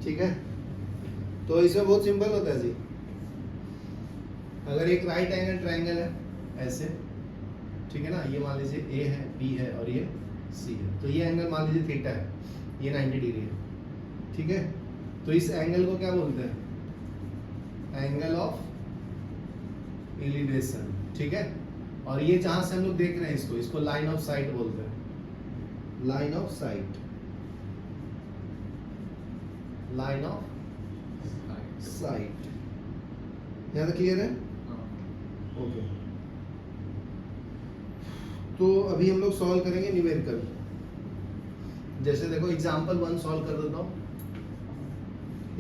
ठीक है, तो इसमें बहुत सिंपल होता है जी। अगर एक राइट एंगल ट्रायंगल है ऐसे, ठीक है ना, ये मान लीजिए ए है, बी है और ये सी है, तो ये एंगल मान लीजिए थीटा है, ये 90 डिग्री है, ठीक है। तो इस एंगल को क्या बोलते हैं? एंगल ऑफ एलिवेशन, ठीक है। और ये जहां से हम लोग देख रहे हैं इसको लाइन ऑफ साइट बोलते हैं, line of site, line of site. यहां तक क्लियर है? ओके। तो अभी हम लोग सॉल्व करेंगे न्यूमेरिकल। जैसे देखो एग्जांपल 1 सॉल्व कर देता हूं।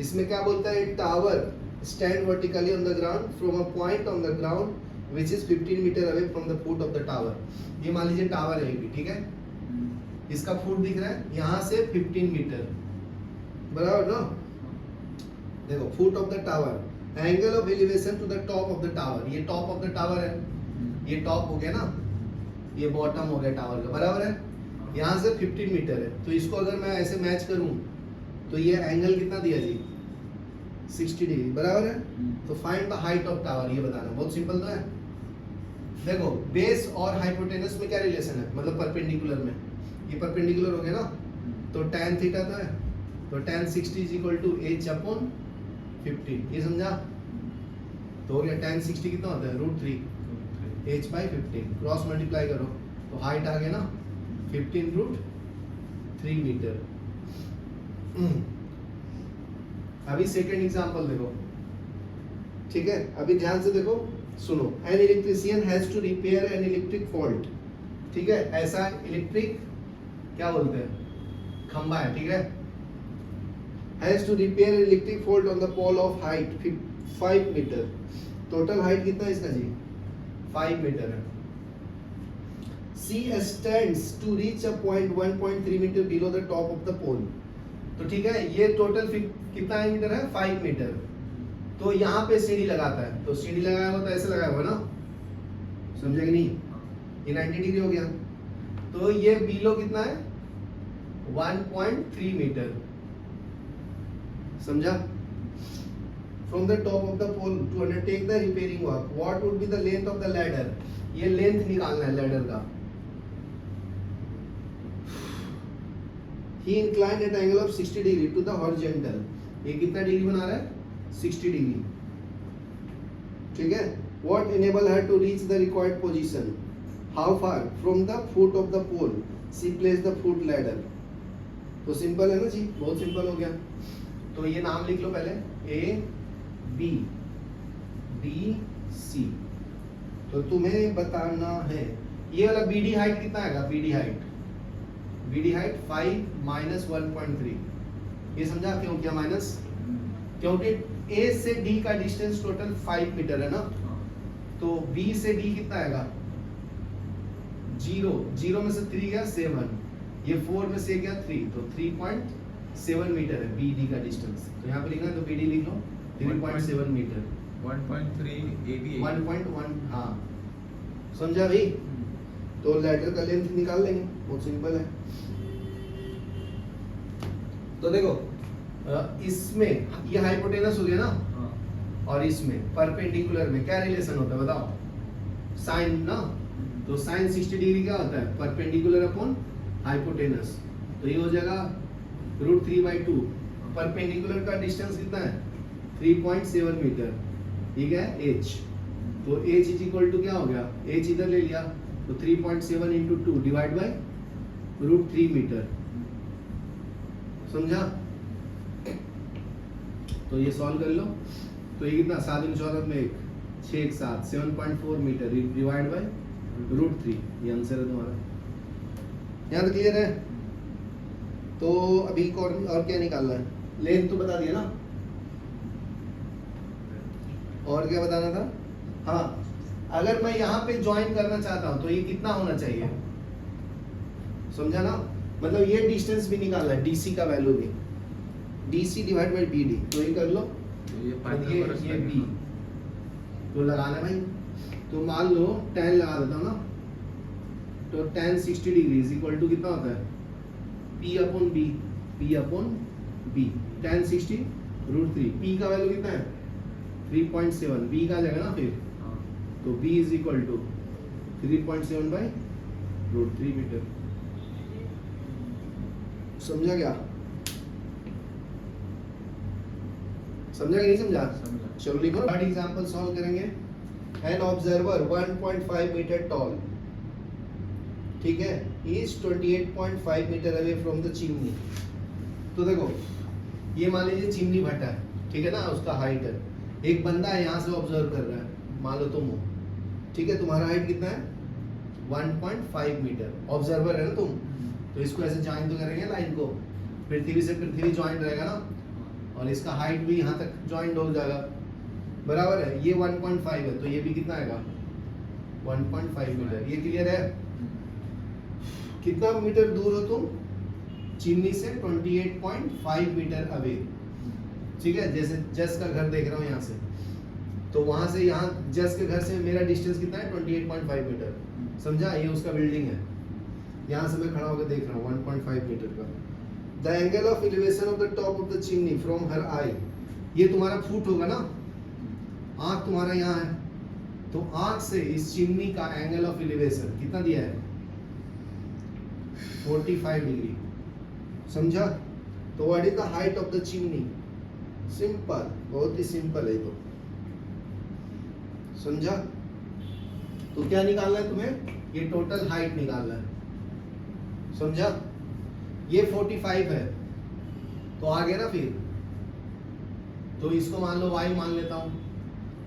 इसमें क्या बोलता है? Tower stand vertically on the ground from a point on the ground which is 15 metre away from the foot of the tower. ये मान लीजिए टावर है भी, ठीक है। इसका फुट दिख रहा है यहां से 15 मीटर, बराबर ना? देखो foot of the tower, angle of elevation to the top of the tower, ये टॉप ऑफ द टावर है, ये टॉप हो गया ना, ये बॉटम हो गया टावर का, बराबर है। यहाँ से 15 मीटर है, तो इसको अगर मैं ऐसे मैच करूं तो ये एंगल कितना दिया जी? 60 डिग्री, बराबर है। तो find the height of tower, ये बताना, बहुत सिंपल तो है। देखो बेस और हाइपोटेनस में क्या रिलेशन है, मतलब परपेंडिकुलर में, ये परपेंडिकुलर हो गया ना, तो tan थीटा तो है, तो tan 60 is equal to h upon 15, ये समझा? तो हो गया tan 60 कितना होता है? √3 h बाई 15, क्रॉस मल्टीप्लाई करो तो हाइट आ गया ना 15√3 मीटर। अभी सेकंड एग्जांपल देखो, ठीक है। अभी ध्यान से देखो, सुनो। An electrician has to repair an electric fault, ठीक है। ऐसा इलेक्ट्रिक क्या बोलते हैं? खंबा है, ठीक है। Has to repair electric fault on the pole of height 5 metre. Total height कितना है इसका जी? 5 मीटर है। She stands to reach a point 1.3 metre below the top of the pole. तो ठीक है, ये टोटल कितना मीटर है? 5 मीटर। तो यहाँ पे सीढ़ी लगाता है, तो सीढ़ी लगाया हुआ तो ऐसे लगाया हुआ ना, समझे कि नहीं? ये 90 डिग्री हो गया, तो ये बिलो कितना है? 1.3 मीटर, समझा? From the top of the pole to undertake the repairing work, what would be the length of the ladder? ये लेंथ निकालना है लैडर का। He inclined at angle of 60 degree to the horizontal. ये कितना degree बना रहा है? 60 degree, ठीक है। What enable her to reach the required position? How far from the foot of the pole she placed the foot ladder? तो simple है ना जी, बहुत सिंपल हो गया। तो ये नाम लिख लो पहले, A B D C। तो तुम्हें बताना है ये वाला BD हाइट कितना आएगा? BD हाइट 5 माइनस 1.3, ये समझा क्यों किया माइनस? क्योंकि A से D का डिस्टेंस टोटल 5 मीटर है ना, तो B से D कितना आएगा? 0 में से 3 गया 7, ये 4 में से गया 3, तो 3.7 मीटर है BD का डिस्टेंस। तो यहाँ पे लिखना है तो BD लिख लो 3.7 मीटर, 1.1, हाँ समझा भाई? तो लैडर का लेंथ निकाल लेंगे, बहुत सिंपल है। तो देखो इसमें ये हाइपोटेनस हो गया ना, और इसमें परपेंडिकुलर में क्या रिलेशन होता है बताओ? साइन ना, तो साइन 60 डिग्री क्या होता है? परपेंडिकुलर अपॉन हाइपोटेनस, तो ये हो जाएगा √3/2। परपेंडिकुलर का डिस्टेंस कितना है? 3.7 मीटर, ये क्या है? h। तो h इज इक्वल टू क्या हो गया? h इधर ले लिया, तो 3.7 इंटू 2 डिवाइड बाई √3 मीटर, समझा? तो ये सॉल्व कर लो, तो ये कितना? 7 × 14 में 1, 6 × 7, 7.4 मीटर डिवाइड बाई √3, ये आंसर है तुम्हारा। यहाँ तक क्लियर है? तो अभी और क्या निकालना है? लेंथ तो बता दिया ना, और क्या बताना था? हाँ, अगर मैं यहाँ पे ज्वाइन करना चाहता हूँ तो ये कितना होना चाहिए? समझा ना? मतलब ये डिस्टेंस भी निकालना है, DC का वैल्यू भी, DC डिवाइड बाई BD। तो ये कर लो, ये B तो लगाना भाई। तो मान लो tan लगा देता हूँ ना, तो tan 60 degree is equal to कितना होता है? P/B, बी, tan 60 √3, पी का वैल्यू कितना है 3.7, बी का आ जाएगा ना फिर, तो b is equal to 3.7 by √3 metre. समझा क्या? समझा कि नहीं समझा? चलो लिखो, थर्ड एग्जांपल सॉल्व करेंगे। एन ऑब्जर्वर 1.5 मीटर टॉल, ठीक है, is 28.5 metre away from the chimney. तो देखो ये मान लीजिए चिमनी भट्टा है, ठीक है ना, उसका हाइट है, एक बंदा है यहाँ से ऑब्जर्व कर रहा है, मान लो तुम हो, ठीक है, तुम्हारा हाइट कितना है 1.5 मीटर, ऑब्जर्वर है ना तुम, तो इसको ऐसे ज्वाइन तो करेंगे लाइन को, पृथ्वी से पृथ्वी ज्वाइन रहेगा ना, और इसका हाइट भी यहाँ तक ज्वाइंट हो जाएगा, बराबर है, ये 1.5 है तो ये भी कितना आएगा 1.5 मीटर। ये क्लियर है? कितना मीटर दूर हो तुम चिमनी से? 28.5 मीटर अवे, ठीक है, जैसे जस का घर देख रहा हूँ यहाँ से, तो वहां से यहाँ जस के घर से मेरा डिस्टेंस कितना है 28.5 मीटर, समझा? ये उसका बिल्डिंग है, यहाँ से मैं खड़ा होकर देख रहा हूँ 1.5 मीटर का। The angle of elevation of the top of the chimney from her eye, ये तुम्हारा फुट होगा ना, आंख तुम्हारा यहाँ है, तो आंख से इस चिमनी का एंगल ऑफ एलिवेशन कितना दिया है 45 डिग्री, समझा? तो what is the height of the chimney? Simple, बहुत ही सिंपल है तो, समझा? तो क्या निकालना है तुम्हें? ये टोटल हाइट निकालना है, समझा? ये 45 है, तो आ गया ना फिर, तो इसको मान लो y मान लेता हूं,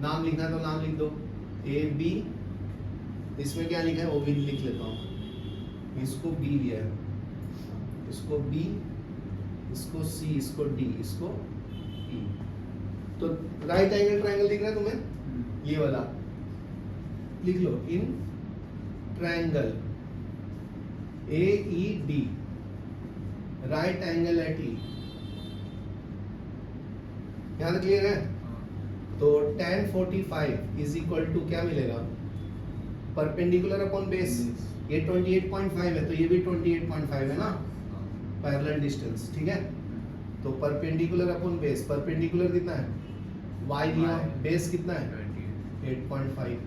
नाम लिखना है तो नाम लिख दो, ए बी, इसमें क्या लिखा है वो भी लिख लेता हूं, इसको b लिया है, इसको b, इसको c, इसको d, इसको e। तो राइट एंगल ट्रायंगल दिख रहा है तुम्हें, ये वाला लिख लो, in triangle AED, right angle at E, यहां तक क्लियर है? तो tan 45 इज इक्वल टू क्या मिलेगा, परपेंडिकुलर अपॉन बेस, ये 28.5 है तो ये भी 28.5 है ना, पैरेलल डिस्टेंस, ठीक है, तो परपेंडिकुलर अपॉन बेस, परपेंडिकुलर कितना है y दिया, बेस कितना है 8.5,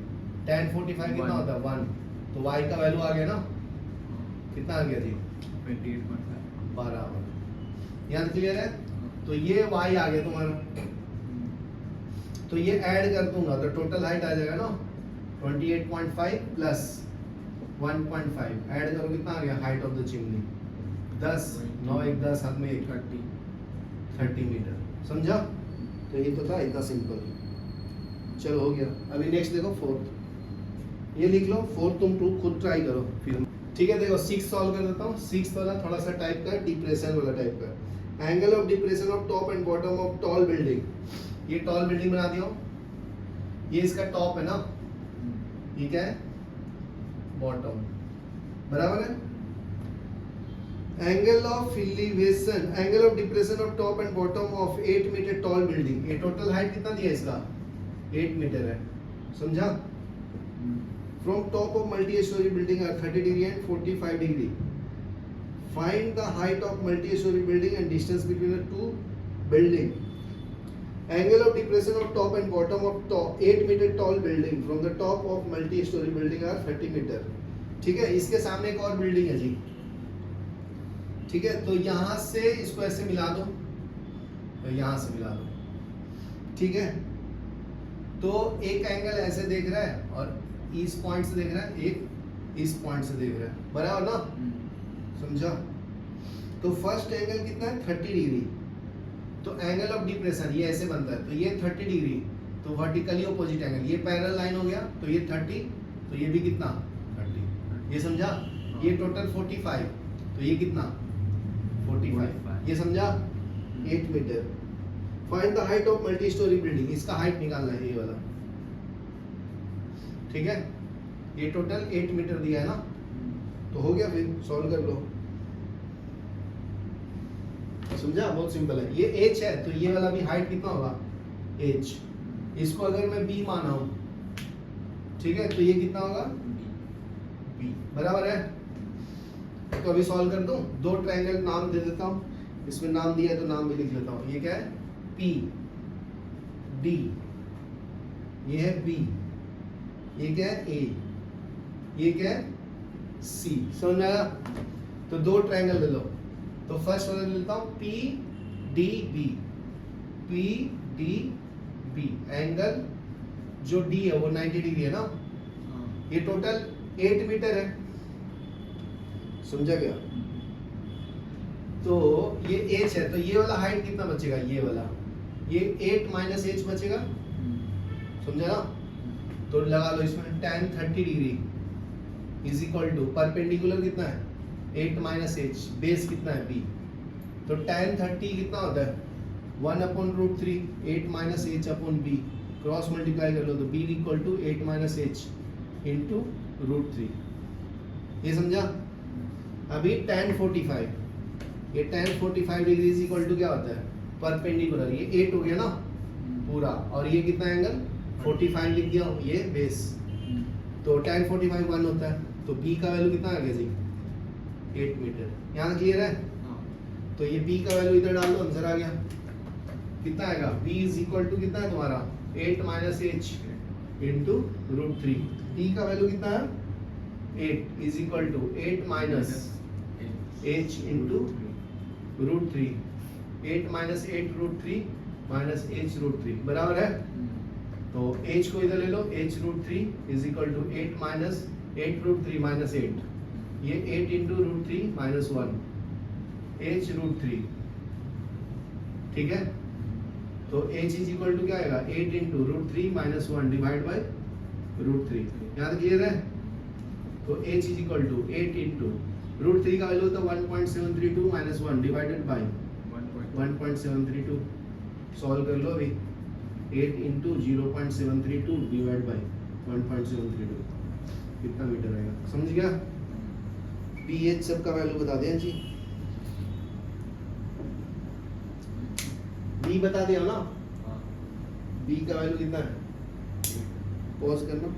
tan 45 कितना होता है 1, तो y का वैल्यू आ गया ना, कितना आ गया जी 28.5, बराबर, यहाँ क्लियर है? तो ये y आ गया तुम्हारा, तो ये ऐड कर दूंगा तो टोटल हाइट आ जाएगा ना 28.5 प्लस 1.5, ऐड करो कितना आ गया हाइट ऑफ द चिमनी 10, 9 1 10, हाथ में 30 मीटर, समझा? तो ये तो था इतना सिंपल, चलो हो गया। अभी नेक्स्ट देखो फोर्थ, ये लिख लो फोर्थ, तुम खुद ट्राई करो फिर, ठीक है? देखो 6 सॉल्व कर देता हूँ। 6 वाला थोड़ा सा टाइप का, डिप्रेशन वाला टाइप का, angle of depression of top and bottom of tall building, ये टॉल बिल्डिंग बना दिया, ये इसका टॉप है ना, ये क्या है बॉटम, बराबर है? Angle of elevation, angle of depression of top and bottom of 8 metre tall building, ये टोटल हाइट कितना दिया इसका 8 मीटर है, समझा? From top of multi-story building are 30 degree and 45 degree. Find the height of multi-story building and distance between the two building. Angle of depression of top and bottom of top 8 meter tall building from the top of multi-story building are 30 meter. ठीक है, इसके सामने एक और building है जी, ठीक है, तो यहाँ से इसको ऐसे मिला दो, तो यहाँ से मिला दो, ठीक है, तो एक एंगल ऐसे देख रहा है और इस पॉइंट से देख रहा है, एक इस पॉइंट से देख रहा है, बराबर ना, समझा? तो फर्स्ट एंगल कितना है 30 डिग्री, तो एंगल ऑफ डिप्रेशन ये ऐसे बनता है, तो ये 30 डिग्री, तो वर्टिकली ऑपोजिट एंगल, ये पैरेलल लाइन हो गया, तो ये 30, तो ये भी कितना 30, ये समझा? ये टोटल 45, तो ये कितना 45, ये समझा? 8 metre. Find the height of multi storey building, इसका हाइट निकालना है, ये वाला, ठीक है, ये टोटल 8 मीटर दिया है ना, तो हो गया, फिर सॉल्व कर लो, समझा? बहुत सिंपल है। ये h है तो ये वाला भी हाइट कितना होगा h, इसको अगर मैं b माना हूं, ठीक है, तो ये कितना होगा b, बराबर है? तो अभी सॉल्व कर दूं, दो ट्रायंगल नाम दे देता हूं, इसमें नाम दिया है तो नाम भी लिख लेता हूँ। ये क्या है? P D, ये है B, ये क्या है? A, ये क्या है? C। समझ में आया? तो दो ट्रायंगल ले लो। तो फर्स्ट वाला ले लेता हूँ P D B, P D B, angle जो D है वो 90 डिग्री है ना। ये टोटल 8 मीटर है, समझा गया? तो ये h है, तो ये वाला हाइट कितना बचेगा? ये वाला, ये 8 माइनस h बचेगा, समझा ना? तो लगा लो इसमें tan 30 degree is equal to perpendicular कितना है? 8 माइनस h, बेस कितना है? b। तो tan 30 कितना होता है? 1/√3, 8 minus h upon b, cross multiply कर लो तो b equal to 8 minus h into √3। ये समझा? अभी tan 45, ये tan 45 degree is equal to क्या होता है? परपेंडिकुलर, ये 8 हो गया ना पूरा, और ये कितना एंगल? 45 लिख दिया, ये बेस। तो tan 45 1 होता है, तो b का वैल्यू कितना आ गया जी? 8 मीटर। यहाँ क्लियर है? तो ये b का वैल्यू इधर डाल दो, आंसर आ गया। कितना आएगा? b इज इक्वल टू कितना है तुम्हारा? 8 माइनस h इंटू √3। t का वैल्यू कितना है? 8 is equal to 8 minus h into √3, 8 minus 8 √3 minus h √3 बराबर है। तो h को इधर ले लो, h √3 is equal to 8 minus 8 √3 minus 8, ये 8 इंटू √3 माइनस 1, h √3, ठीक है? तो h इज इक्वल टू क्या आएगा? 8 इंटू √3 माइनस 1 डिवाइड बाई √3। यहाँ तक क्लियर है? तो h is equal to 8 into √3 का वैल्यू होता है 1.732 माइनस 1 डिवाइडेड बाई 1.732। सॉल्व कर लो अभी। 8 इंटू 0.732 डिवाइड बाई 1.732 कितना मीटर आएगा? समझ गया? pH सब का वैल्यू बता दें जी। b बता दिया ना? b का वैल्यू कितना है? पॉज करना।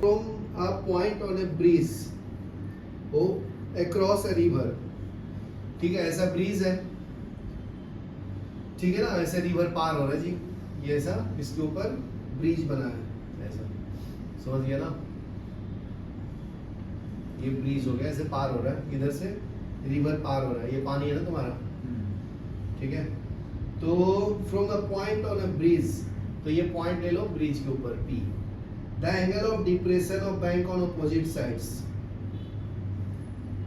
From a point on a bridge oh across a river, ठीक है? ऐसा ब्रिज है, ठीक है ना? ऐसे रिवर पार हो रहा है जी, ये ऐसा इसके ऊपर ब्रिज बना है, ऐसा समझ गया ना? ये ब्रिज हो गया, ऐसे पार हो रहा है, इधर से रिवर पार हो रहा है, ये पानी है ना तुम्हारा, ठीक है? तो from the point on a bridge, तो ये पॉइंट ले लो ब्रिज के ऊपर P, the angle of depression of bank on opposite sides,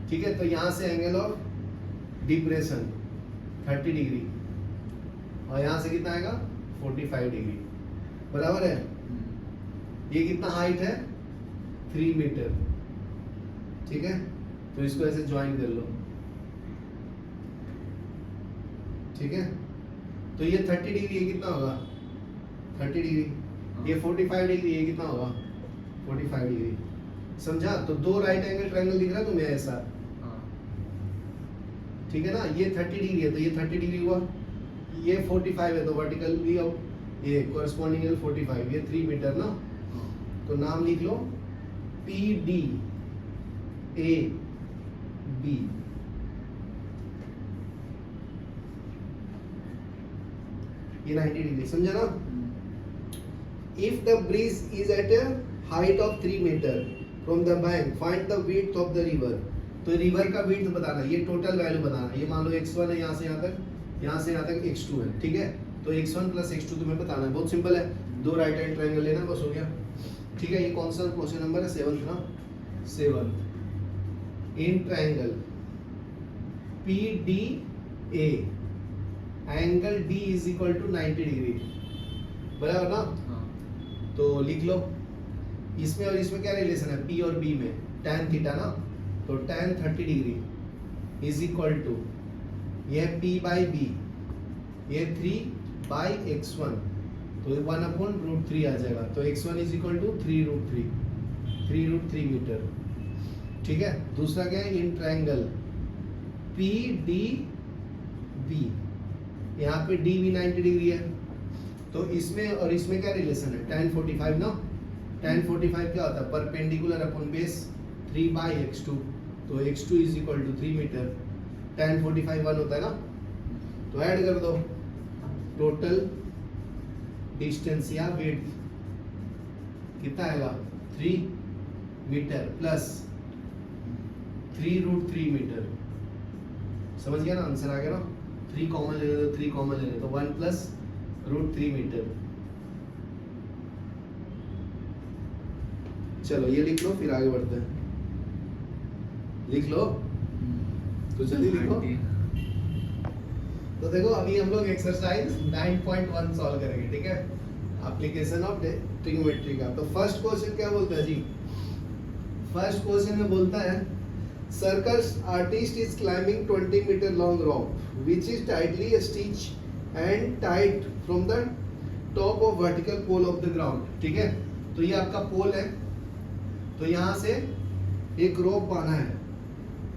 ठीक है? तो यहाँ से एंगल ऑफ डिप्रेशन 30 डिग्री और यहाँ से कितना आएगा? 45 डिग्री, बराबर है? ये कितना हाइट है? 3 मीटर, ठीक है? तो इसको ऐसे ज्वाइन कर लो, ठीक है? तो ये 30 डिग्री, ये कितना होगा? 30 डिग्री, ये 45 डिग्री, ये कितना होगा? 45 डिग्री, समझा? तो दो राइट एंगल ट्रायंगल दिख रहा है तुम्हें ऐसा, ठीक है ना? ये 30 डिग्री है तो ये 30 डिग्री हुआ, ये 45 है तो वर्टिकल भी हो, ये कोरस्पॉन्डिंग एंगल 45, ये 3 मीटर ना। तो नाम लिख लो PD AB, ये 90 डिग्री, समझा ना? If the bridge is at a height of 3 meter from the bank, find the width of the river। तो रिवर का width बताना, ये टोटल वैल्यू बताना। ये मान लो x1 है, यहाँ से यहाँ तक, यहाँ से यहाँ तक x2 है, ठीक है? तो x1 प्लस x2 तुम्हें बताना है, बहुत सिंपल है। दो राइट हैंड ट्रायंगल लेना, बस हो गया, ठीक है? ये कौन सा क्वेश्चन नंबर है? 7th ना? 7th। In triangle PDA angle D is equal to 90 degree, बराबर ना? तो लिख लो, इसमें और इसमें क्या रिलेशन है? P और B में tan थीटा ना, तो tan 30 degree is equal to ये P बाई B, ये 3 बाई x1, तो 1/√3 आ जाएगा। तो x1 is equal to 3√3 metre, ठीक है? दूसरा क्या है? इन ट्रायंगल PDB, यहाँ पे D भी 90 डिग्री है, तो इसमें और इसमें क्या रिलेशन है? tan 45 ना? tan 45 क्या होता है? Perpendicular upon base 3 by x2, तो x2 is equal to 3 metre. tan 45 1 होता है ना, तो ऐड कर दो टोटल डिस्टेंस या विड्थ कितना आएगा 3 मीटर प्लस 3√3 मीटर। समझ गया ना, आंसर आ गया ना। 3 कॉमन ले लो, 3 कॉमन ले लो तो 1 प्लस √3 मीटर। चलो ये लिख लो, फिर आगे बढ़ते हैं। लिख लो तो जल्दी लिखो। तो देखो अभी हम लोग एक्सरसाइज 9.1 सॉल्व करेंगे, ठीक है, एप्लीकेशन ऑफ ट्रिग्नोमेट्री का। तो फर्स्ट क्वेश्चन क्या बोलता है जी, फर्स्ट क्वेश्चन में बोलता है circus artist is climbing 20 metre long rock which is tightly stitch and tight from the top of vertical pole of the ground. ठीक है, तो ये आपका पोल है, तो यहाँ से एक रोप बांधा है,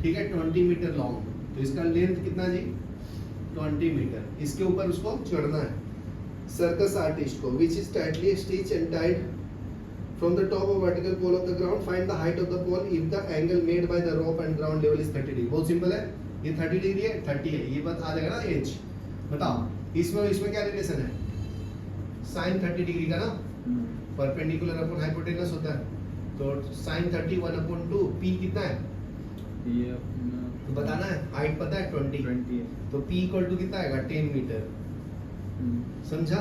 ठीक है, 20 मीटर लॉन्ग। तो इसका लेंथ कितना जी 20 मीटर। इसके ऊपर उसको चढ़ना है सर्कस आर्टिस्ट को, विच is tightly stitch and tight from the top of vertical pole of the ground. Find the height of the pole if the angle made by the rope and ground level is 30 degree. बहुत simple है, ये 30 degree है, 30 है, ये बात आ जाएगा ना as. बताओ इसमें क्या रिलेशन है, sin 30 डिग्री का ना, परपेंडिकुलर अपॉन हाइपोटेनस होता है, तो sin 30 1/2 p कितना है ये तो बताना है, हाइट पता है 20 है, तो p इक्वल टू कितना आएगा 10 मीटर। समझा,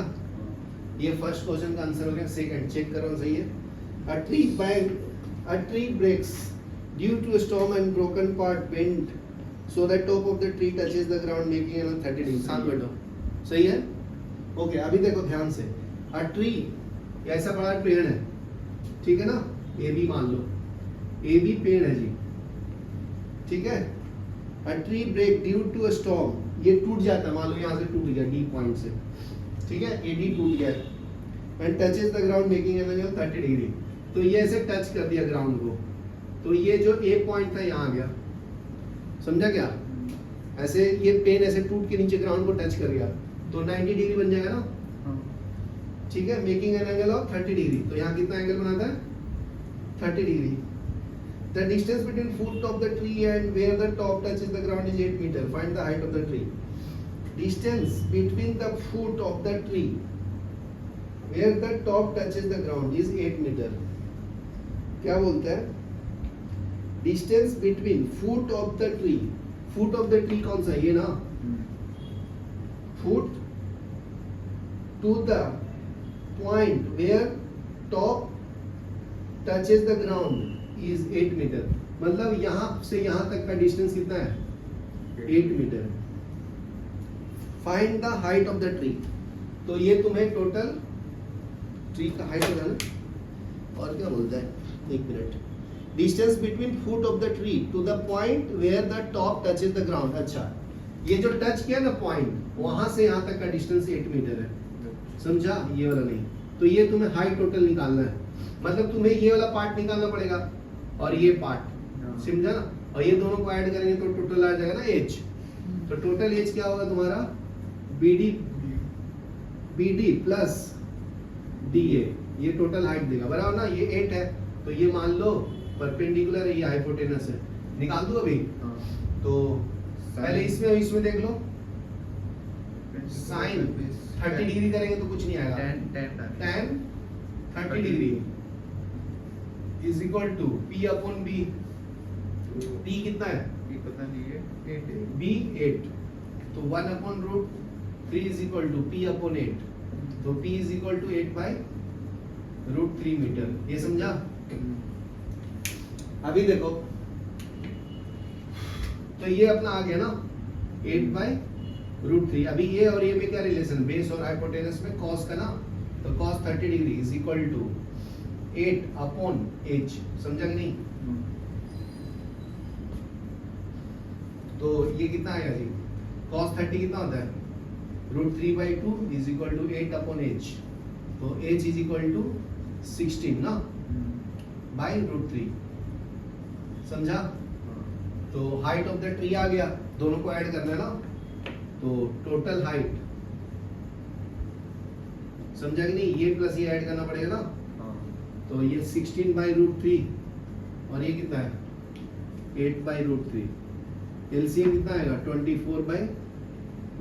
ये फर्स्ट क्वेश्चन का आंसर हो गया। सेकंड चेक करो सही है। A tree breaks due to a storm and broken part bent so that top of the tree touches the ground making an 30 degree। शांत बैठो, सही है, ओके। अभी देखो ध्यान से, a tree ऐसा बड़ा पेड़ है, ठीक है ना, ए बी मान लो, ए बी पेड़ है जी, ठीक है। a tree break due to a storm, ये टूट जाता है, मान लो यहाँ से टूट गया डी पॉइंट से, ठीक है, ए डी टूट गया and touches the ground making an angle 30 degree. तो ये ऐसे टच कर दिया ग्राउंड को, तो ये जो ए पॉइंट था यहाँ आ गया, समझा क्या, ऐसे ये पेन ऐसे टूट के नीचे ग्राउंड को टच कर गया, तो 90 डिग्री बन जाएगा ना, ठीक है, making an angle of 30 degree. तो यहाँ कितना एंगल बनाता है 30 degree. The distance between foot of the tree and where the top touches the ground is 8 metre. Find the height of the tree. Distance between the foot of the tree where the top touches the ground is 8 metre. क्या बोलता है, distance between foot of the tree, foot of the tree कौन सा, ये ना, foot to the point where top touches the ground is 8 metre. मतलब यहां से यहां तक का डिस्टेंस कितना है 8 metre. Find the height of the tree. तो ये तुम्हें टोटल ट्री का हाइट होगा ना, और क्या बोलता है, एक minute, distance between foot of the tree to the point where the top touches the ground. अच्छा, ये जो टच किया ना पॉइंट, वहां से यहाँ तक का डिस्टेंस 8 मीटर है, समझा, ये वाला नहीं। तो ये तुम्हें हाइट टोटल निकालना है, मतलब तुम्हें ये वाला पार्ट निकालना पड़ेगा और ये पार्ट, समझा ना, और ये दोनों को ऐड करेंगे तो टोटल आ जाएगा ना एच। तो टोटल एच क्या होगा तुम्हारा, BD प्लस DA, ये टोटल हाइट देगा, बराबर ना। ये 8 है, तो ये मान लो परपेंडिकुलर है, ये हाइपोटेनस है, निकाल दूं अभी। तो पहले इसमें देख लो, साइन 30 डिग्री करेंगे तो कुछ नहीं आएगा, tan 30 degree is equal to P/B। P कितना है, पता नहीं है, 8 है, B 8, तो 1/√3 इज इक्वल टू P/8। तो P इज इक्वल टू 8/√3 मीटर। ये समझा। अभी देखो, तो ये अपना आ गया ना 8/√3। अभी ये और ये में क्या रिलेशन, बेस और हाइपोटेनस में cos का ना, तो cos 30 degree is equal to 8/h। समझा कि नहीं। तो ये कितना आएगा जी, cos 30 कितना होता है, √3/2 इज इक्वल टू 8/h। तो h इज इक्वल टू 16 ना, बाई √3। समझा। तो हाइट ऑफ द ट्री आ गया, दोनों को ऐड करना है ना, तो टोटल हाइट, समझा कि नहीं, ये प्लस ये ऐड करना पड़ेगा ना। तो ये 16/√3 और ये कितना है 8/√3। एलसीएम कितना आएगा 24 बाई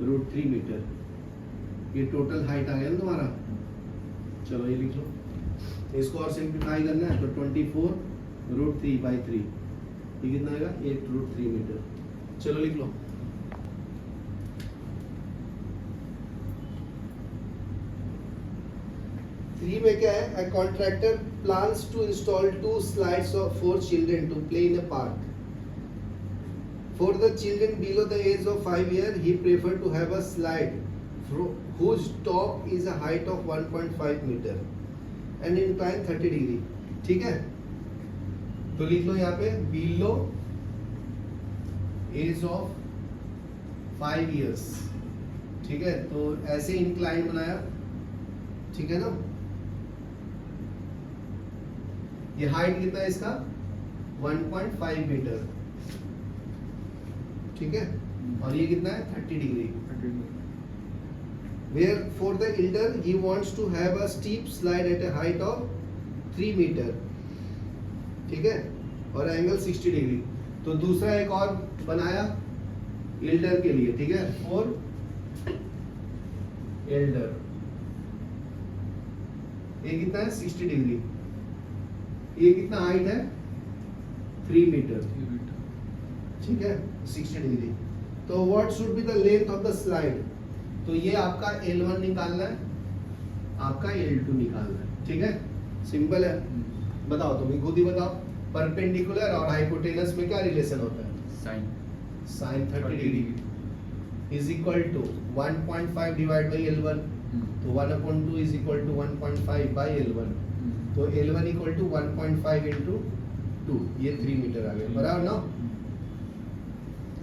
रूट 3 मीटर। ये टोटल हाइट आ गया ना तुम्हारा। चलो ये लिख लो, इसको और सिंप्लीफाई करना है तो 24 रूट 3 बाई 3, ये कितना आएगा 8 रूट 3 मीटर। चलो लिख लो। थ्री में क्या है, a contractor plans to install 2 slides for children to play in a park. For the children below the age of 5 years, he preferred to have a slide whose top is a height of 1.5 meter and incline 30 degree. ठीक है, तो लिख लो यहाँ पे below age of 5 years। ठीक है, तो ऐसे इंक्लाइन बनाया, ठीक है ना। ये हाइट कितना है इसका 1.5 मीटर, ठीक है, और ये कितना है 30 degree. Where for the elder he wants to have a steep slide at a height of 3 meter, ठीक है, और एंगल 60 डिग्री। तो दूसरा एक और बनाया एल्डर के लिए, ठीक है, फॉर एल्डर ये कितना है 60 डिग्री, ये कितना हाइट है 3 मीटर, ठीक है, 60 डिग्री। तो what should be the length of the slide, तो ये आपका L1 निकालना है, आपका L2 निकालना है, ठीक है, सिंपल है। बताओ, तुम खुद ही बताओ, परपेंडिकुलर और हाइपोटेनस में क्या रिलेशन होता है, sine 30 degree is equal to 1.5 divide by L1, तो 1/2 is equal to 1.5 by L1, तो L1 इक्वल टू 1.5 इंटू 2, ये 3 मीटर आ गया, बराबर ना।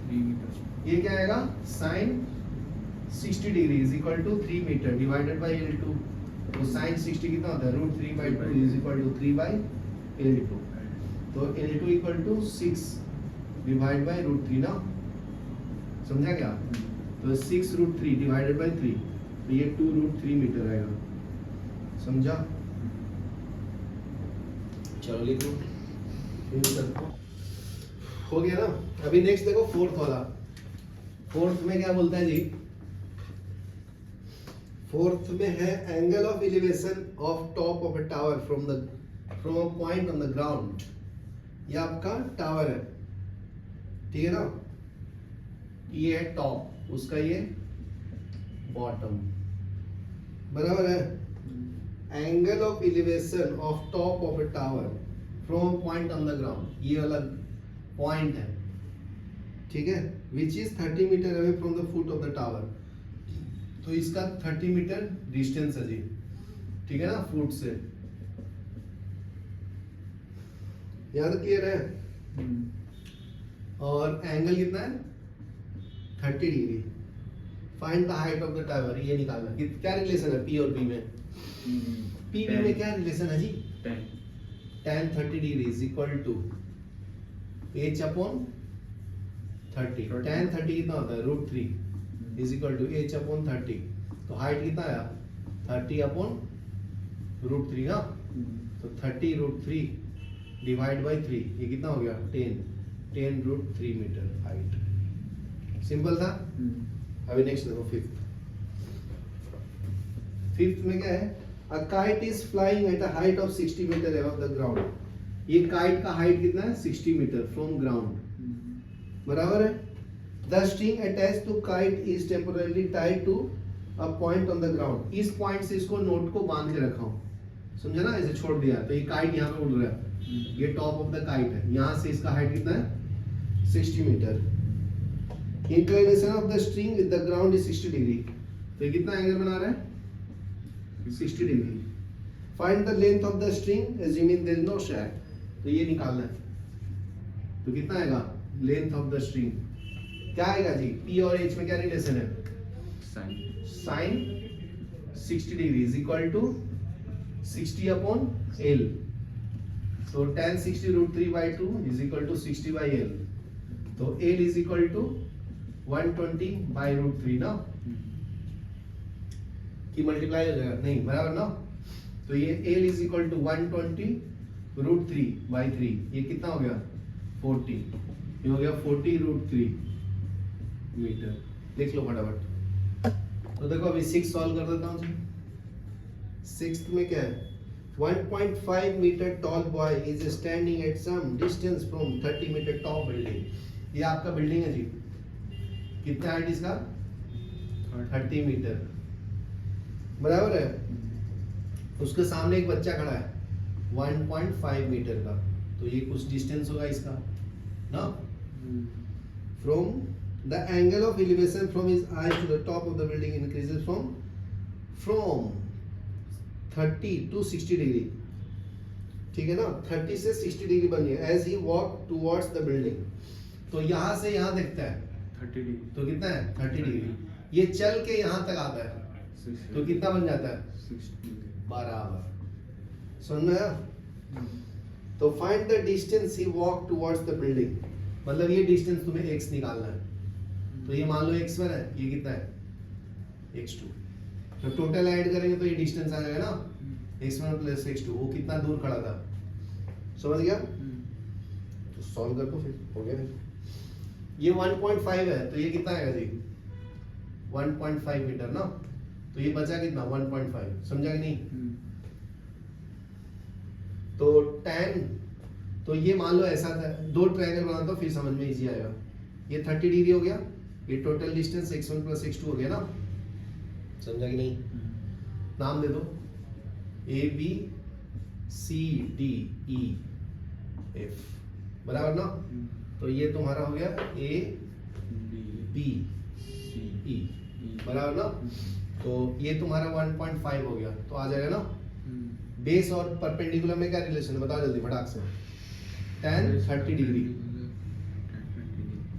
3 मीटर, ये क्या आएगा sine 60 degree is equal to 3 metre divided by L2, तो साइन 60 कितना होता है √3/2 is equal to 3 by L2, तो L2 equal to 6 divide by √3 ना, समझा क्या। तो 6√3 डिवाइडेड बाई 3, तो ये 2√3 मीटर आएगा, समझा। चलो लिख लो, हो गया ना। अभी नेक्स्ट देखो फोर्थ वाला। फोर्थ में क्या बोलता है जी, फोर्थ में है angle of elevation of top of a tower from a point on the ground. ये आपका टावर है, ठीक है ना, ये है टॉप, उसका ये बॉटम, बराबर है। Angle of elevation of top of a tower from point on the ground, ये वाला पॉइंट है, ठीक है, which is 30 metre away from the foot of the tower. तो इसका 30 मीटर डिस्टेंस है जी, ठीक है ना, फुट से। याद क्लियर है। और एंगल कितना है 30 degree. Find the height of the tower, ये निकालना। क्या रिलेशन है पी और पी में, पी बी में क्या रिलेशन है जी, tan 30 degree is equal to h/30। tan 30 कितना होता है √3 इज इक्वल टू h/30। तो हाइट कितना आया 30/√3 ना, तो 30√3 डिवाइड बाई 3, ये कितना हो गया 10√3 मीटर हाइट। सिंपल था। अभी नेक्स्ट देखो फिफ्थ में क्या है, a kite is flying at a height of 60 metre above the ground. ये काइट का हाइट कितना है 60 मीटर फ्रॉम ग्राउंड, बराबर है। The string attached to kite is temporarily tied to a point on the ground. इस point से इसको note को बांध के रखा हूं, समझा ना, ऐसे छोड़ दिया तो ये काइट यहाँ पे उड़ रहा है, ये टॉप ऑफ द काइट है, यहाँ से इसका हाइट कितना है 60 metre. Inclination of the string with the ground is 60 degree. तो ये कितना एंगल बना रहा है 60 degree. Find the length of the string assuming there is no shaft। तो ये निकालना है, तो कितना आएगा लेंथ ऑफ द स्ट्रिंग, क्या आएगा जी, P और H में क्या रिलेशन है, sine 60 degree is equal to 60/L। तो tan 60√3/2 is equal to 60/L। तो L इज इक्वल टू 120/√3 ना, कि मल्टीप्लाई हो जाएगा नहीं, बराबर ना। तो ये L इज इक्वल टू 120√3/3, ये कितना हो गया 40, ये हो गया 40√3 मीटर। लिख लो फटाफट। तो देखो अभी 6 सॉल्व कर देता हूँ जी। 6th में क्या है, 1.5 metre tall boy is standing at some distance from 30 metre top building. ये आपका बिल्डिंग है जी, कितना हाइट इसका, 30 मीटर, बराबर है। उसके सामने एक बच्चा खड़ा है 1.5 मीटर का, तो ये कुछ डिस्टेंस होगा इसका ना। From the angle of elevation from his eye to the top of the building increases फ्रॉम 30 to 60 डिग्री, ठीक है ना। 30 से 60 डिग्री बनी है as he walk towards the building. तो यहाँ से यहाँ देखता है 30 डिग्री, तो कितना है 30 डिग्री। ये चल के यहाँ तक आता है तो कितना बन जाता है 60 बराबर। समझ में आया। तो find the distance he walk towards the building, मतलब ये डिस्टेंस तुम्हें x निकालना है। तो ये मान लो x1 है, ये कितना है x2। तो टोटल ऐड करेंगे तो ये डिस्टेंस आ जाएगा ना x1 प्लस x2। वो कितना दूर खड़ा था, समझ गया। तो सॉल्व कर दो फिर, हो गया। ये 1.5 है तो ये कितना आएगा जी 1.5 मीटर ना। तो ये बचा कितना 1.5, समझा कि नहीं। तो tan, तो ये मान लो ऐसा था, दो ट्रायंगल बना दो फिर समझ में इजी आएगा। ये 30 डिग्री हो गया, ये total distance x1 plus x2 हो गया ना, समझा कि नहीं। नाम दे दो A B C D E F, बराबर ना। तो ये तुम्हारा हो गया ए बी सी ई, बराबर ना। तो ये तुम्हारा 1.5 हो गया, तो आ जाएगा ना। बेस और परपेंडिकुलर में क्या रिलेशन है बताओ जल्दी फटाक से। tan 30 degree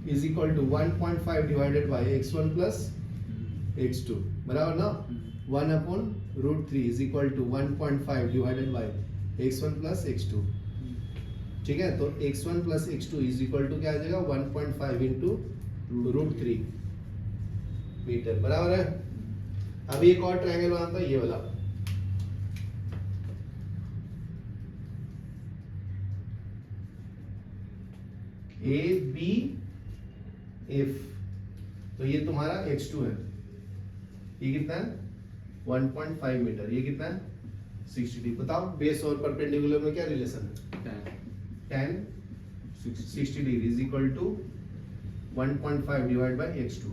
is equal to 1.5 divided by x1 plus x2, बराबर ना। 1/√3 is equal to 1.5 divided by x1 plus x2, ठीक है। तो x1 plus x2 is equal to क्या आ जाएगा 1.5 इंटू √3 मीटर, बराबर है। अभी एक और ट्रायंगल बनाता हूं, ये वाला। ए बी एफ, तो ये तुम्हारा x2 है, ये कितना है 1.5 मीटर, ये कितना है 60 डिग्री। बताओ बेस और परपेंडिकुलर में क्या रिलेशन है। tan 60 degree is equal to 1.5 divide by x2।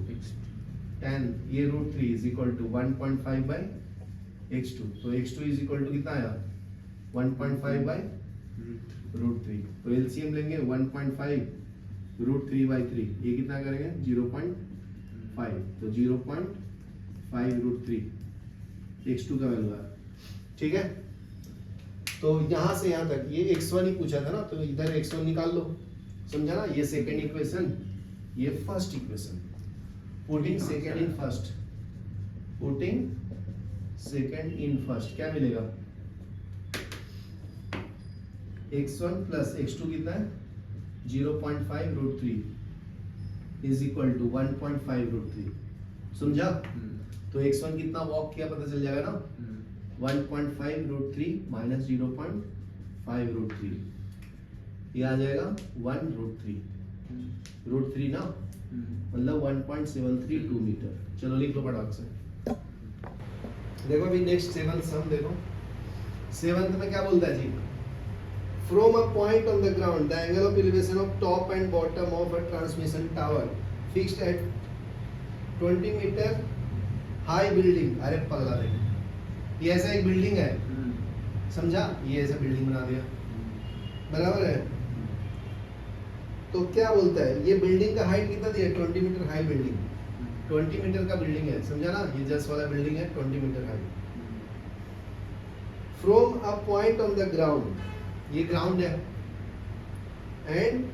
tan ये √3 is equal to 1.5 bye x2। तो x2 इज इक्वल टू कितना आया 1.5 बाय √3। तो एलसीएम लेंगे 1.5 √3 बाय 3, ये कितना करेंगे 0.5। तो 0.5 √3 x2 का वैल्यू है, ठीक है। तो यहां से यहां तक ये x1 ही पूछा था ना, तो इधर x1 निकाल लो, समझा ना। ये सेकंड इक्वेशन, ये first equation. Putting second in first, putting second in first क्या मिलेगा x1 प्लस x2 कितना है 0.5 √3 इज इक्वल टू 1.5 √3, समझा। तो x1 कितना वॉक किया पता चल जाएगा ना 1.5 √3 माइनस 0.5 √3, ये आ जाएगा 1 √3 ना, मतलब 1.732 मीटर। चलो लिख लो फटाक से। देखो अभी नेक्स्ट 7th सम देखो। 7th में क्या बोलता है जी, from a point on the ground the angle of elevation of top and bottom of a transmission tower fixed at 20 metre high building. अरे पगला देखो, ये ऐसा एक बिल्डिंग है, समझा। ये ऐसा बिल्डिंग बना दिया, बराबर है। तो क्या बोलता है, ये बिल्डिंग का हाइट कितना दिया 20 मीटर हाई बिल्डिंग, 20 मीटर का बिल्डिंग है, समझा ना। ये जस्ट वाला बिल्डिंग है 20 metre high. From a point on the ground, ये ग्राउंड है, and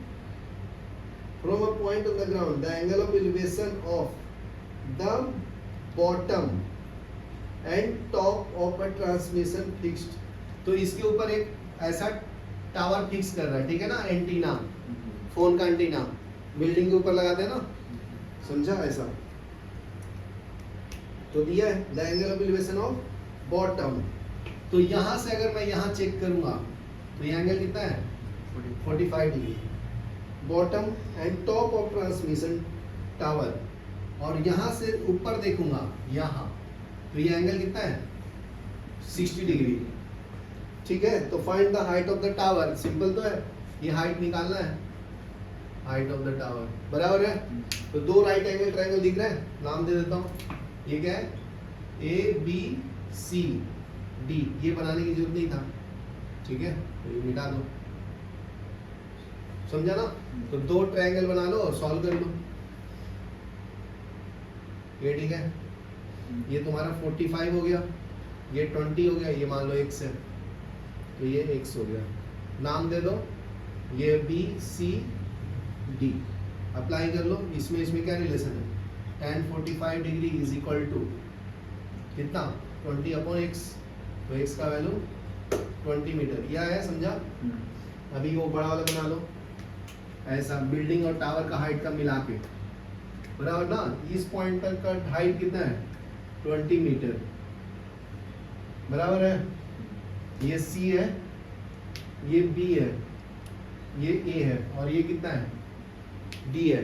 from a point on the ground the angle of elevation of the bottom and top of a transmission fixed. तो इसके ऊपर एक ऐसा tower fix कर रहा है, ठीक है ना। एंटीना, फोन का एंटीना बिल्डिंग के ऊपर लगाते हैं ना, समझा ऐसा। तो दिया है the angle of elevation of bottom. तो यहां से अगर मैं यहां चेक करूंगा तो ये एंगल कितना है 45 degree. Bottom and top of transmission tower और यहाँ से ऊपर देखूंगा यहाँ, तो ये एंगल कितना है 60 डिग्री। ठीक है, तो find the height of the tower. Simple तो है, ये हाइट निकालना है, हाइट ऑफ द टावर बराबर है। तो दो राइट एंगल ट्रायंगल दिख रहे हैं, नाम दे देता हूँ। ये क्या है ABCD, ये बनाने की जरूरत नहीं था। ठीक है, तो ये मिटा दो, समझा ना। तो दो ट्रायंगल बना लो और सॉल्व कर लो। ये ठीक है, ये तुम्हारा 45 हो गया, ये 20 हो गया, ये मान लो x है, तो ये x हो गया। नाम दे दो, ये BCD अप्लाई कर लो। इसमें क्या रिलेशन है, tan 45 degree is equal to कितना 20/x, तो x का वैल्यू 20 मीटर, यह है, समझा। अभी वो बड़ा वाला बना लो ऐसा, बिल्डिंग और टावर का हाइट का मिला के बराबर ना। इस पॉइंट तक का हाइट कितना है 20 मीटर बराबर है। ये C है, ये B है, ये A है, और ये कितना है D है।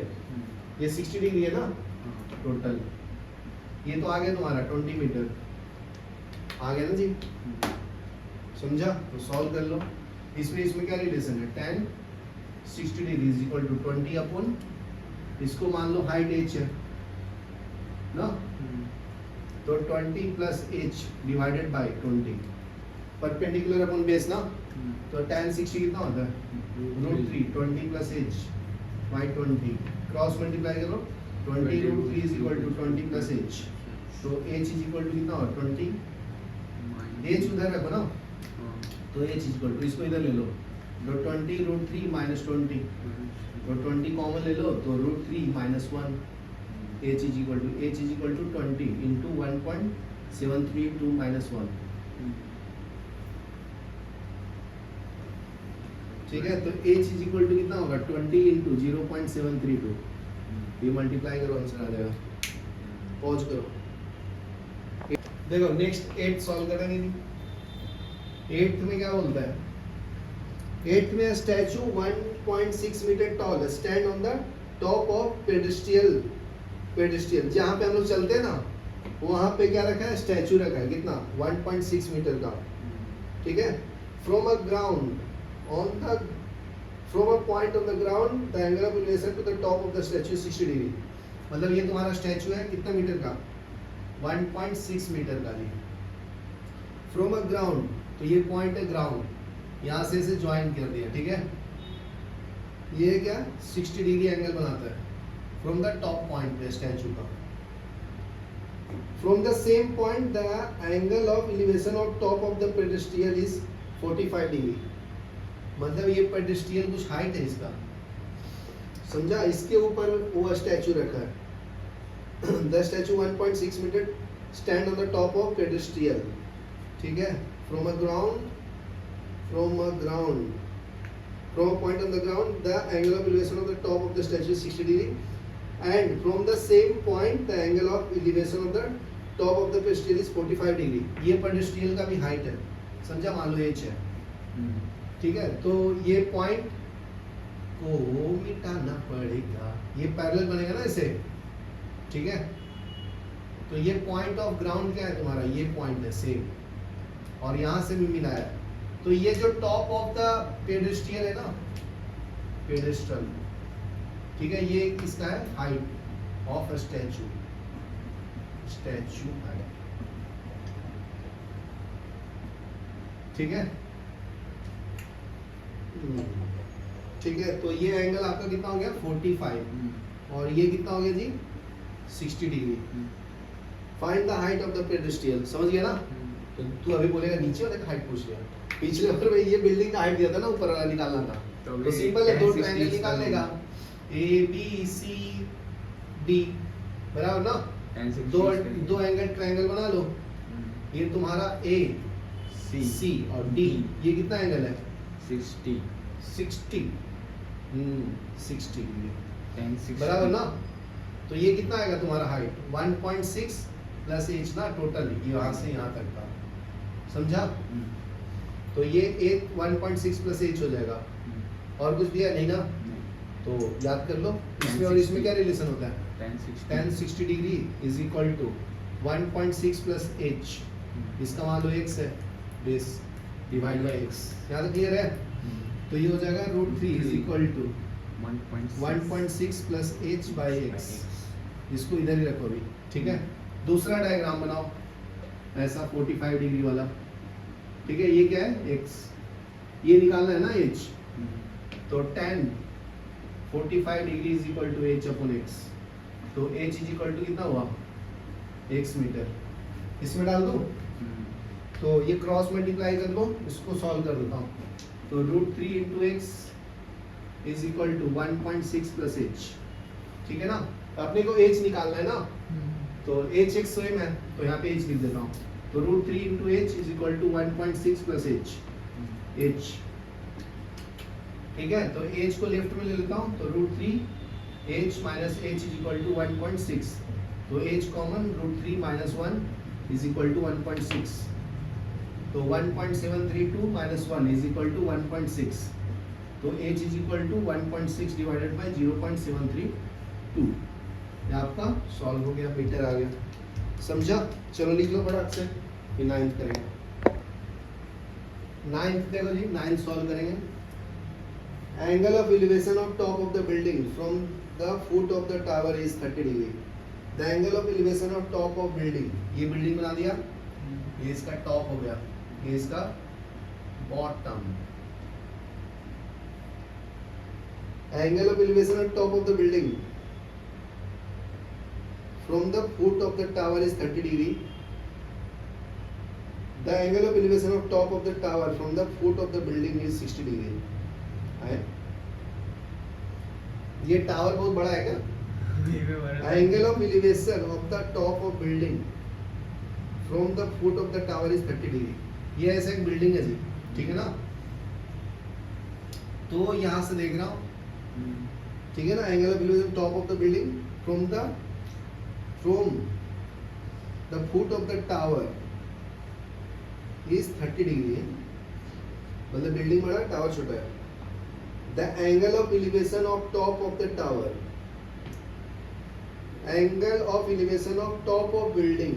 ये 60 डिग्री है ना टोटल। ये तो आ गया तुम्हारा 20 मीटर, आ गया ना जी, समझा। तो सॉल्व कर लो। इसमें क्या रिलेशन है, tan 60 degree is equal to 20 upon, इसको मान लो हाइट h है ना, तो 20 plus h divided by 20, perpendicular upon base ना। तो tan 60 कितना होता है √3, 20 प्लस h बाय 20, क्रॉस मल्टीप्लाई करो, 20 √3 is equal to 20 plus h, तो h इज इक्वल टू कितना होगा 20, h उधर रखो ना, तो h इज इक्वल टू, इसको इधर ले लो, तो 20 √3 माइनस 20, तो 20 कॉमन ले लो, तो √3 minus 1, h is equal to 20 into 1.732 minus 1। ठीक है, तो h इज इक्वल टू कितना होगा 20 इंटू 0.732, ये मल्टीप्लाई करो, आंसर आ जाएगा। पॉज करो, देखो नेक्स्ट 8 सॉल्व करेंगे। 8th में क्या बोलता है, 8th में statue 1.6 metre tall stand on the top of pedestal, जहाँ पे हम लोग चलते हैं ना, वहाँ पे क्या रखा है, स्टैचू रखा है, कितना 1.6 मीटर का। ठीक है, from a point on the ground the angle of elevation to the top of the statue 60 degree. मतलब ये तुम्हारा स्टैचू है कितना मीटर का, 1.6 मीटर का जी। फ्रॉम अ ग्राउंड, तो ये पॉइंट है ग्राउंड, यहाँ से इसे ज्वाइन कर दिया। ठीक है, ये क्या 60 डिग्री एंगल बनाता है फ्रॉम द टॉप पॉइंट पे स्टैचू का। From the same point the angle of elevation of top of the pedestal is 45 degree. मतलब ये पेडेस्ट्रियल कुछ हाइट है इसका, समझा। इसके ऊपर वो स्टैचू रखा है, the statue 1.6 metre stand on the top of pedestal. ठीक है, from a point on the ground the angle of elevation of the top of the statue is 60 degree, and from the same point the angle of elevation of the top of the pedestal is 45 degree। ये पेडेस्ट्रियल का भी height है, समझा, मान लो h है। ठीक है, तो ये पॉइंट को मिटाना पड़ेगा, ये पैरेलल बनेगा ना इसे। ठीक है, तो ये पॉइंट ऑफ ग्राउंड क्या है तुम्हारा, ये पॉइंट है सेम, और यहाँ से भी मिलाया। तो ये जो टॉप ऑफ द पेडेस्ट्रियल है ना, पेडेस्टल, ठीक है, ये किसका है, हाइट ऑफ स्टैचू, हाइट। ठीक है, ठीक है, तो ये एंगल आपका कितना हो गया 45, और ये कितना हो गया जी 60 degree. Find the height of the pedestal, समझ गया ना। तो तू अभी बोलेगा नीचे वाले का हाइट पूछ लिया, पिछले बार में ये बिल्डिंग का हाइट दिया था ना, ऊपर वाला निकालना था, तो सिंपल है, दो ट्रायंगल निकाल लेगा, ABCD बराबर ना, दो एंगल ट्रायंगल बना लो। ये तुम्हारा AC और D, ये कितना एंगल है 60 बराबर ना। तो ये कितना आएगा तुम्हारा हाइट 1.6 प्लस h ना, टोटल यहाँ से यहाँ तक का, समझा। तो ये 1.6 प्लस h हो जाएगा, और कुछ दिया नहीं ना, तो याद कर लो इसमें और इसमें क्या रिलेशन होता है, tan 60 degree is equal to 1.6 plus h, इसका मान लो x है, बेस डिवाइड बाय x, यहाँ तक क्लियर है। तो ये हो जाएगा √3 is equal to 1.6 plus h by x, इसको इधर ही रखो अभी, ठीक है। दूसरा डायग्राम बनाओ ऐसा 45 डिग्री वाला, ठीक है। ये क्या है x, ये निकालना है ना h, तो tan 45 degree is equal to h upon x, तो h इज इक्वल टू कितना हुआ x मीटर, इसमें डाल दो, तो ये क्रॉस मल्टीप्लाई कर लो, इसको सॉल्व कर देता हूँ। तो √3 into x is equal to 1.6 plus h, ठीक है ना। अपने को h निकालना है ना, तो h एक सेम है, तो यहाँ पे h लिख देता हूँ। तो √3 into h is equal to 1.6 plus h, ठीक है। तो h को लेफ्ट में ले लेता हूँ, तो √3 h minus h is equal to 1.6, तो h common √3 minus 1 is equal to 1.6, तो 1.732 माइनस 1 इज इक्वल टू 1.6, तो h is equal to 1.6 divided by 0.732, ये आपका सॉल्व हो गया, मीटर आ गया, समझा। चलो लिख लो फटाक से, फिर 9th करेंगे। 9th देखो जी, 9th सॉल्व करेंगे। Angle of elevation of top of the building from the foot of the tower is 30 degree. The angle of elevation of top of building, ये बिल्डिंग बना दिया, ये इसका टॉप हो गया, ये इसका bottom. Angle of elevation of top of the building from the foot of the tower is 30 degree. The angle of elevation of top of the tower from the foot of the building is 60 degree. है? ये tower बहुत बड़ा है क्या? Angle of elevation of the top of building from the foot of the tower is 30 degree. ये ऐसा एक building है जी, ठीक है ना। तो यहाँ से देख रहा हूँ, ठीक है ना। Angle of elevation top of the building from the foot of the tower is 30 degree, मतलब बिल्डिंग बड़ा टावर छोटा है। The angle of elevation of top of the tower, angle of elevation of top of building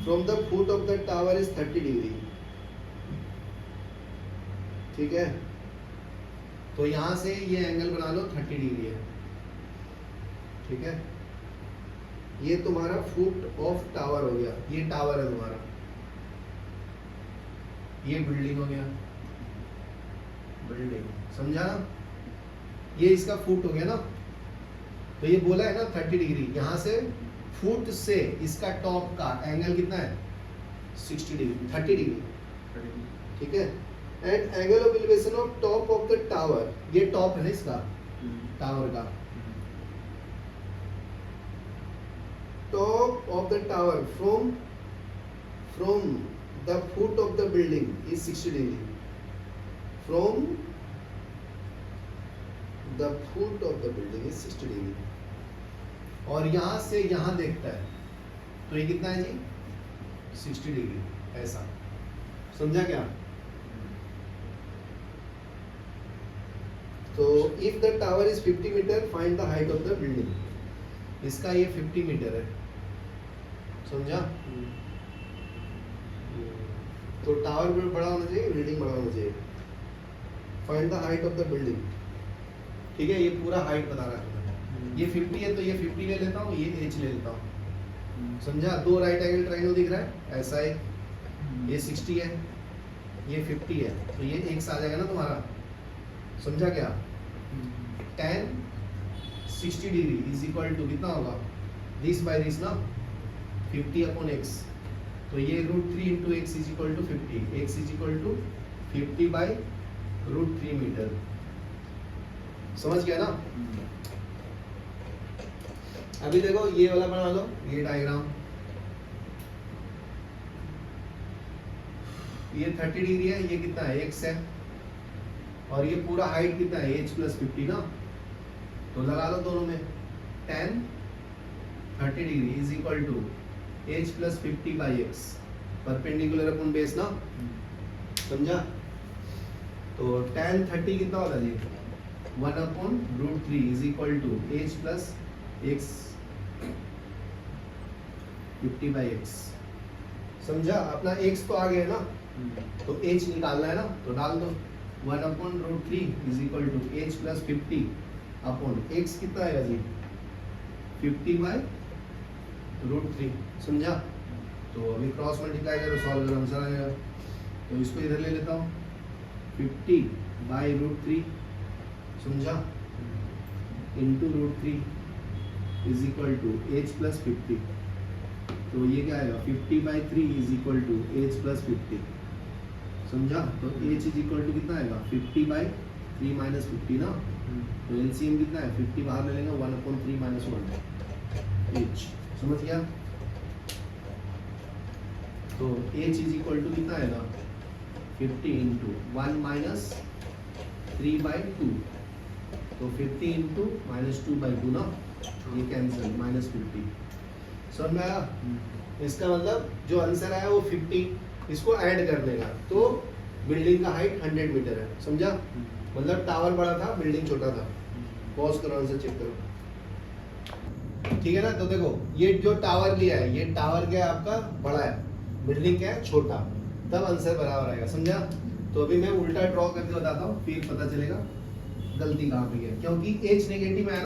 from the foot of the tower is 30 degree, ठीक है। तो यहां से ये एंगल बना लो 30 डिग्री है, ठीक है। ये तुम्हारा फुट ऑफ टावर हो गया, ये टावर है तुम्हारा, ये बिल्डिंग हो गया, बिल्डिंग, समझा ना। ये इसका फुट हो गया ना, तो ये बोला है ना 30 डिग्री, यहां से फुट से इसका टॉप का एंगल कितना है 60 डिग्री, 30 डिग्री, ठीक है। And angle of elevation of top of the tower, ये टॉप है ना इसका टावर का, top of the tower from the foot of the building is 60 degree, from the foot of the building is 60 degree, और यहाँ से यहाँ देखता है तो ये कितना है जी 60 डिग्री, ऐसा, समझा क्या। तो if the tower is 50 meter find the height of the building, इसका ये 50 मीटर है, समझा। तो टावर बड़ा होना चाहिए, बिल्डिंग बड़ा होना चाहिए। Find the height of the building, ठीक है। ये पूरा हाइट बता रहा है, ये 50 है तो ये 50 ले लेता हूँ, ये h ले लेता हूँ, समझा। दो राइट एंगल ट्रायंगल दिख रहा है ऐसा है, ये 60 है, ये 50 है, तो ये x आ जाएगा ना तुम्हारा, समझा क्या। tan 60 degree is equal to कितना होगा, दिस बाय दिस ना, 50 अपॉन x, तो ये √3 into x is equal to 50, x is equal to 50 by √3 metre, समझ गया ना। अभी देखो ये वाला बना लो, ये डायग्राम, ये 30 डिग्री है, ये कितना है x है, और ये पूरा हाइट कितना है h प्लस 50 ना, तो लगा लो दोनों में, tan 30 degree is equal to h plus 50 by x, perpendicular upon base ना, समझा। तो tan 30 कितना होता है जी 1/√3 is equal to h plus x 50/x। समझा? अपना x तो आ गया है ना, तो h निकालना है ना, तो डाल दो 1/√3 is equal to h plus 50 upon x कितना आएगा जी 50/√3। समझा? तो अभी क्रॉस मल्टीप्लाई करो, सॉल्व करो, आंसर आएगा। तो इसको इधर ले लेता हूँ 50/√3, समझा, into √3 is equal to h plus 50। तो ये क्या आएगा 50/3 is equal to h plus 50। समझा? तो h इज इक्वल टू कितना आएगा 50/3 माइनस 50 ना, तो एलसीएम कितना है 50 बाहर ले लेंगे 1/3 माइनस 1 h। समझ गया? तो h इज इक्वल टू कितना आएगा 50 इंटू 1 माइनस 3/2, तो 50 इंटू माइनस 2/2 ना, ये कैंसिल माइनस 50। समझ में आया? इसका मतलब जो आंसर आया वो 50, इसको ऐड कर देगा तो बिल्डिंग का हाइट 100 मीटर है। समझा? मतलब टावर बड़ा था, बिल्डिंग छोटा था। पॉज करो, आंसर चेक करो। ठीक है ना? तो देखो ये जो टावर लिया है, ये टावर क्या है आपका बड़ा है, बिल्डिंग क्या है छोटा, तब आंसर बराबर आएगा। समझा? तो अभी मैं उल्टा ड्रॉ करके बताता हूँ, फिर पता चलेगा गलती कहाँ पे है, क्योंकि एच नेगेटिव है।